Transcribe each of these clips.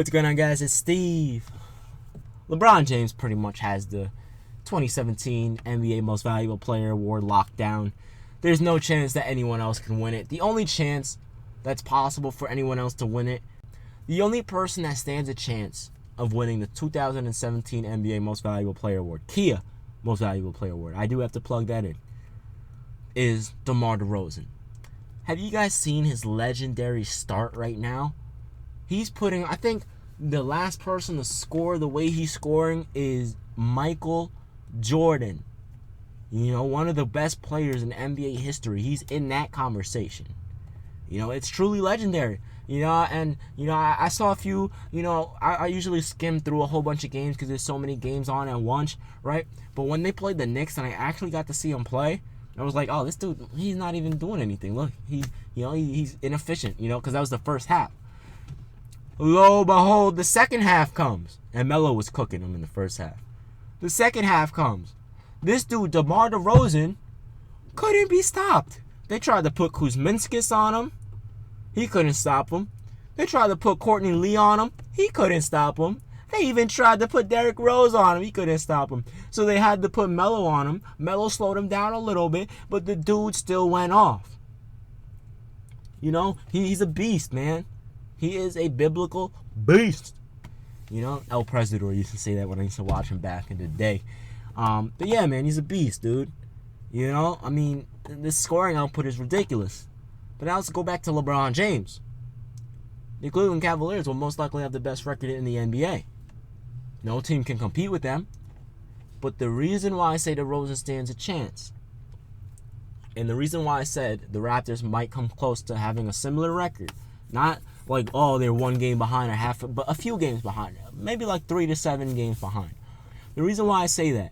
What's going on, guys? It's Steve. LeBron James pretty much has the 2017 NBA Most Valuable Player Award locked down. There's no chance that anyone else can win it. The only chance that's possible for anyone else to win it, the only person that stands a chance of winning the 2017 NBA Most Valuable Player Award, Kia Most Valuable Player Award, I do have to plug that in, is Demar Derozan. Have you guys seen his legendary start right now? He's putting, I think the last person to score the way he's scoring is Michael Jordan. You know, one of the best players in NBA history. He's in that conversation. You know, it's truly legendary. You know, and, you know, I saw a few, you know, I usually skim through a whole bunch of games because there's so many games on at once, right? But when they played the Knicks and I actually got to see him play, I was like, oh, this dude, he's not even doing anything. Look, he's inefficient, you know, because that was the first half. Lo and behold, the second half comes. And Melo was cooking him in the first half. The second half comes. This dude, Demar Derozan, couldn't be stopped. They tried to put Kuzminskis on him. He couldn't stop him. They tried to put Courtney Lee on him. He couldn't stop him. They even tried to put Derrick Rose on him. He couldn't stop him. So they had to put Melo on him. Melo slowed him down a little bit, but the dude still went off. You know, he's a beast, man. He is a biblical beast. You know, El Presidor used to say that when I used to watch him back in the day. But yeah, man, he's a beast, dude. You know, I mean, this scoring output is ridiculous. But now let's go back to LeBron James. The Cleveland Cavaliers will most likely have the best record in the NBA. No team can compete with them. But the reason why I say DeRozan stands a chance, and the reason why I said the Raptors might come close to having a similar record, not like, oh, they're one game behind or half, but a few games behind. Maybe like 3 to 7 games behind. The reason why I say that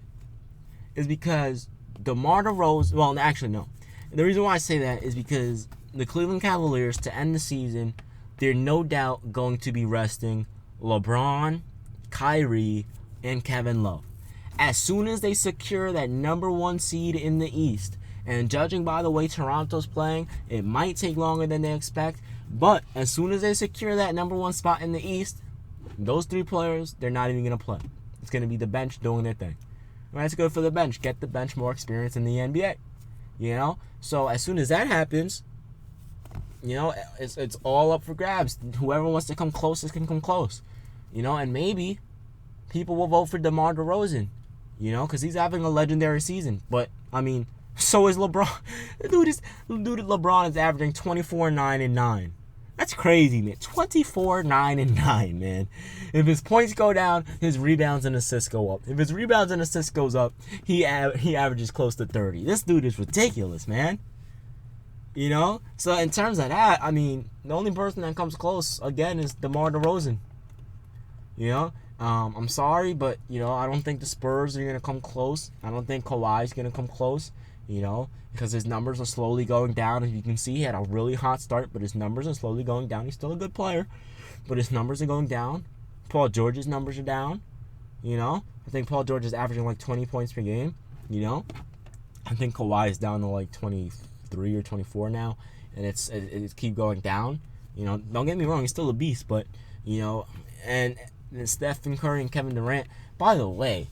is because DeMar DeRozan, well, actually, no. The reason why I say that is because the Cleveland Cavaliers, to end the season, they're no doubt going to be resting LeBron, Kyrie, and Kevin Love. As soon as they secure that number 1 seed in the East, and judging by the way Toronto's playing, it might take longer than they expect, but as soon as they secure that number 1 spot in the East, those 3 players, they're not even going to play. It's going to be the bench doing their thing. And that's good for the bench. Get the bench more experience in the NBA. You know? So as soon as that happens, you know, it's all up for grabs. Whoever wants to come closest can come close. You know, and maybe people will vote for DeMar DeRozan. You know, because he's having a legendary season. But, I mean, so is LeBron. The dude LeBron is averaging 24, 9, and 9. That's crazy, man. 24, 9, and 9, man. If his points go down, his rebounds and assists go up. If his rebounds and assists goes up, he averages close to 30. This dude is ridiculous, man. You know? So in terms of that, I mean, the only person that comes close, again, is DeMar DeRozan. You know? I'm sorry, but, you know, I don't think the Spurs are going to come close. I don't think Kawhi's going to come close. You know, because his numbers are slowly going down. As you can see, he had a really hot start, but his numbers are slowly going down. He's still a good player, but his numbers are going down. Paul George's numbers are down. You know, I think Paul George is averaging like 20 points per game. You know, I think Kawhi is down to like 23 or 24 now, and it's keep going down. You know, don't get me wrong, he's still a beast, but, you know, and Stephen Curry and Kevin Durant. By the way,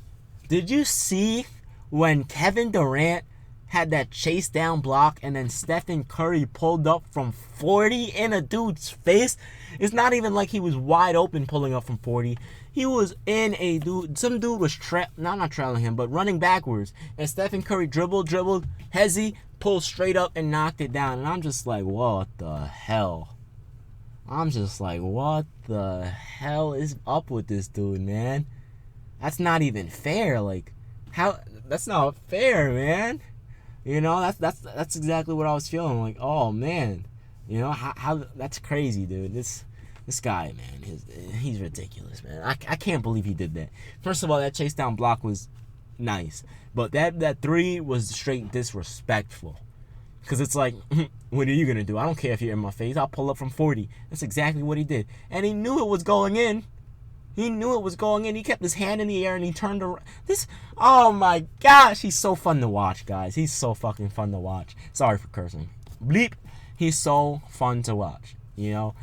did you see when Kevin Durant had that chase down block and then Stephen Curry pulled up from 40 in a dude's face? It's not even like he was wide open pulling up from 40. He was in a dude. Some dude was not trailing him, but running backwards. And Stephen Curry dribbled, hezzy, pulled straight up and knocked it down. And I'm just like, what the hell? I'm just like, what the hell is up with this dude, man? That's not even fair. Like, how? That's not fair, man. You know, that's exactly what I was feeling. Like, oh man, you know how that's crazy, dude. This guy, man, he's ridiculous, man. I can't believe he did that. First of all, that chase down block was nice, but that 3 was straight disrespectful. Because it's like, what are you gonna do? I don't care if you're in my face. I'll pull up from 40. That's exactly what he did, and he knew it was going in. He knew it was going in. He kept his hand in the air and he turned around. Oh my gosh, he's so fun to watch, guys. He's so fucking fun to watch. Sorry for cursing. Bleep. He's so fun to watch. You know,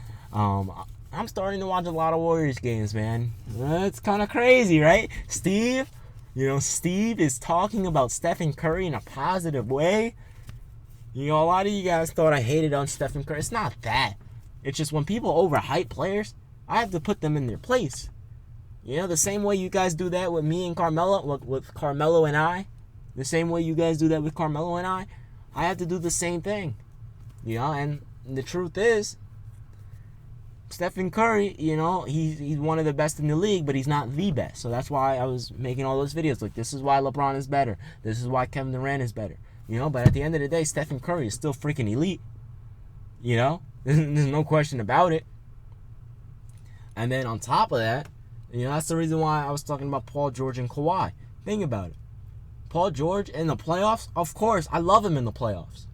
I'm starting to watch a lot of Warriors games, man. It's kind of crazy, right? Steve is talking about Stephen Curry in a positive way. A lot of you guys thought I hated on Stephen Curry. It's not that. It's just when people overhype players, I have to put them in their place. The same way you guys do that with me and Carmelo, with Carmelo and I. The same way you guys do that with Carmelo and I have to do the same thing. And the truth is, Stephen Curry, he's one of the best in the league, but he's not the best. So that's why I was making all those videos. Like, this is why LeBron is better. This is why Kevin Durant is better. But at the end of the day, Stephen Curry is still freaking elite. There's no question about it. And then on top of that, that's the reason why I was talking about Paul George and Kawhi. Think about it. Paul George in the playoffs, of course, I love him in the playoffs.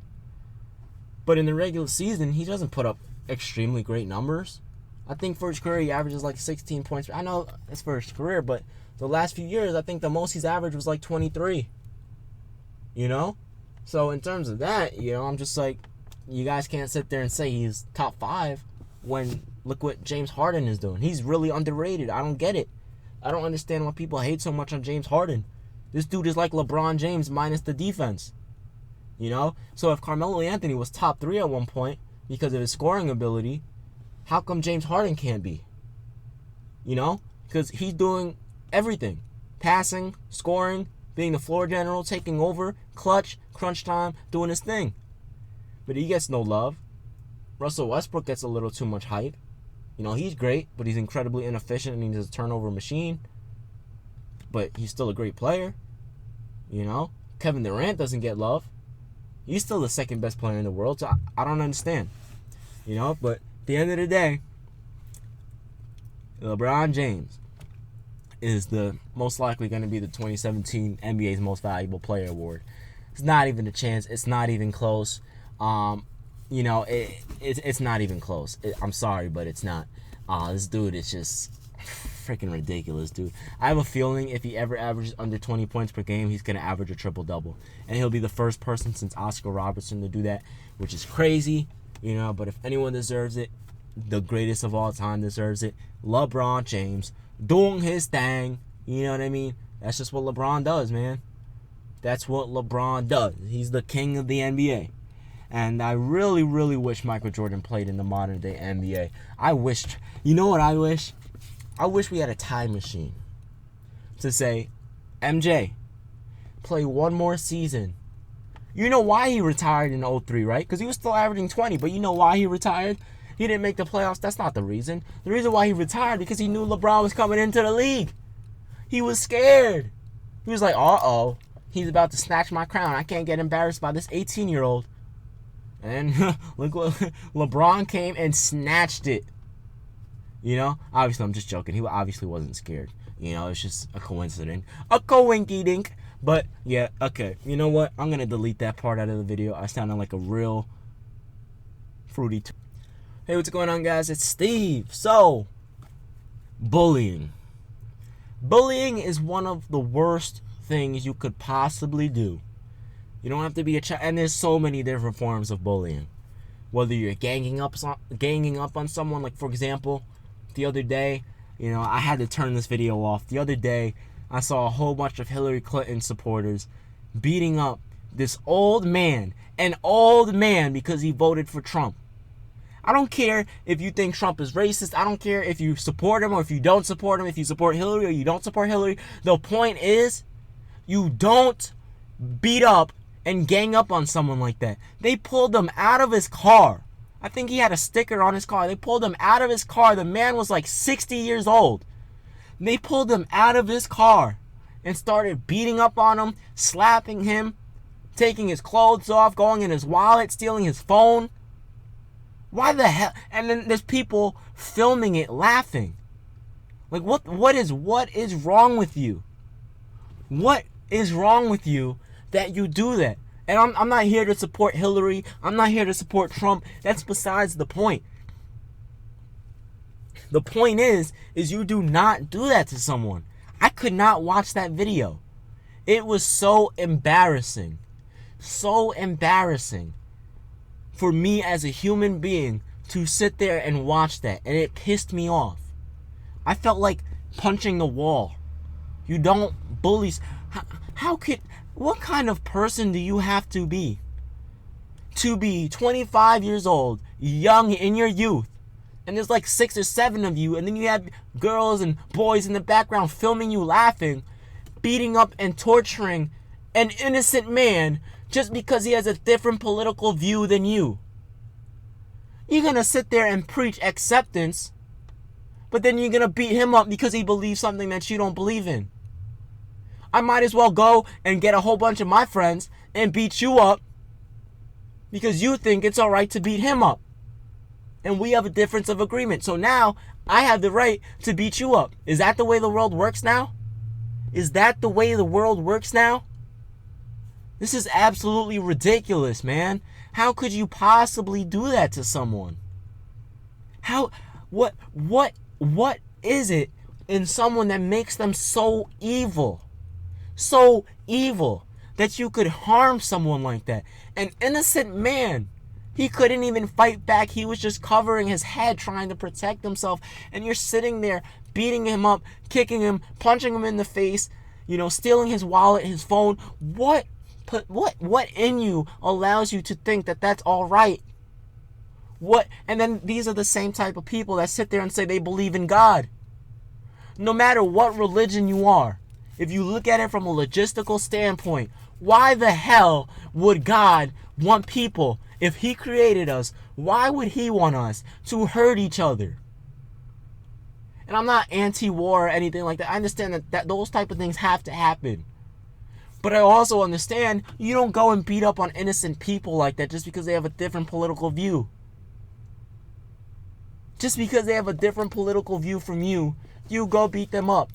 But in the regular season, he doesn't put up extremely great numbers. I think for his career, he averages like 16 points. I know it's for his career, but the last few years, I think the most he's averaged was like 23. So in terms of that, I'm just like, you guys can't sit there and say he's top 5 when look what James Harden is doing. He's really underrated. I don't get it. I don't understand why people hate so much on James Harden. This dude is like LeBron James minus the defense. So if Carmelo Anthony was top 3 at one point because of his scoring ability, how come James Harden can't be? Because he's doing everything. Passing, scoring, being the floor general, taking over, clutch, crunch time, doing his thing. But he gets no love. Russell Westbrook gets a little too much hype. He's great, but he's incredibly inefficient and he's a turnover machine. But he's still a great player. Kevin Durant doesn't get love. He's still the second best player in the world, so I don't understand. But at the end of the day, LeBron James is the most likely going to be the 2017 NBA's Most Valuable Player award. It's not even a chance. It's not even close. It's not even close. I'm sorry, but it's not. This dude is just freaking ridiculous, dude. I have a feeling if he ever averages under 20 points per game, he's going to average a triple-double. And he'll be the first person since Oscar Robertson to do that, which is crazy. But if anyone deserves it, the greatest of all time deserves it. LeBron James doing his thing. You know what I mean? That's just what LeBron does, man. That's what LeBron does. He's the king of the NBA. And I really, really wish Michael Jordan played in the modern day NBA. I wish, you know what I wish? I wish we had a time machine to say, MJ, play one more season. You know why he retired in 03, right? Because he was still averaging 20, but you know why he retired? He didn't make the playoffs. That's not the reason. The reason why he retired because he knew LeBron was coming into the league. He was scared. He was like, uh-oh, he's about to snatch my crown. I can't get embarrassed by this 18-year-old. And look what LeBron came and snatched it. Obviously I'm just joking. He obviously wasn't scared. It's just a coincidence. A coinky dink. But yeah, okay. You know what? I'm gonna delete that part out of the video. I sounded like a real fruity. Hey, what's going on, guys? It's Steve. So, bullying. Bullying is one of the worst things you could possibly do. You don't have to be a child, and there's so many different forms of bullying. Whether you're ganging up on someone, like for example, the other day, I had to turn this video off. The other day, I saw a whole bunch of Hillary Clinton supporters beating up this old man, an old man, because he voted for Trump. I don't care if you think Trump is racist. I don't care if you support him or if you don't support him, if you support Hillary or you don't support Hillary. The point is, you don't beat up and gang up on someone like that. They pulled him out of his car. I think he had a sticker on his car. They pulled him out of his car. The man was like 60 years old. They pulled him out of his car and started beating up on him, slapping him, taking his clothes off, going in his wallet, stealing his phone. Why the hell? And then there's people filming it, laughing. Like, what is wrong with you? What is wrong with you that you do that? And I'm not here to support Hillary. I'm not here to support Trump. That's besides the point. The point is you do not do that to someone. I could not watch that video. It was so embarrassing. So embarrassing for me as a human being to sit there and watch that, and it pissed me off. I felt like punching the wall. You don't bully. What kind of person do you have to be 25 years old, young in your youth, and there's like 6 or 7 of you, and then you have girls and boys in the background filming you laughing, beating up and torturing an innocent man just because he has a different political view than you? You're going to sit there and preach acceptance, but then you're going to beat him up because he believes something that you don't believe in. I might as well go and get a whole bunch of my friends and beat you up because you think it's all right to beat him up. And we have a difference of agreement. So now I have the right to beat you up. Is that the way the world works now? Is that the way the world works now? This is absolutely ridiculous, man. How could you possibly do that to someone? What is it in someone that makes them so evil? So evil that you could harm someone like that. An innocent man. He couldn't even fight back. He was just covering his head trying to protect himself. And you're sitting there beating him up, kicking him, punching him in the face, stealing his wallet, his phone. What in you allows you to think that that's all right? And then these are the same type of people that sit there and say they believe in God. No matter what religion you are, if you look at it from a logistical standpoint, why the hell would God want people? If he created us, why would he want us to hurt each other? And I'm not anti-war or anything like that. I understand that those type of things have to happen. But I also understand you don't go and beat up on innocent people like that just because they have a different political view. Just because they have a different political view from you, you go beat them up.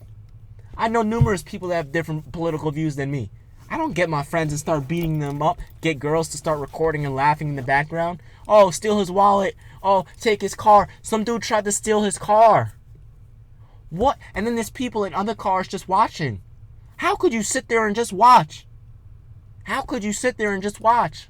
I know numerous people that have different political views than me. I don't get my friends and start beating them up, get girls to start recording and laughing in the background. Oh, steal his wallet. Oh, take his car. Some dude tried to steal his car. What? And then there's people in other cars just watching. How could you sit there and just watch? How could you sit there and just watch?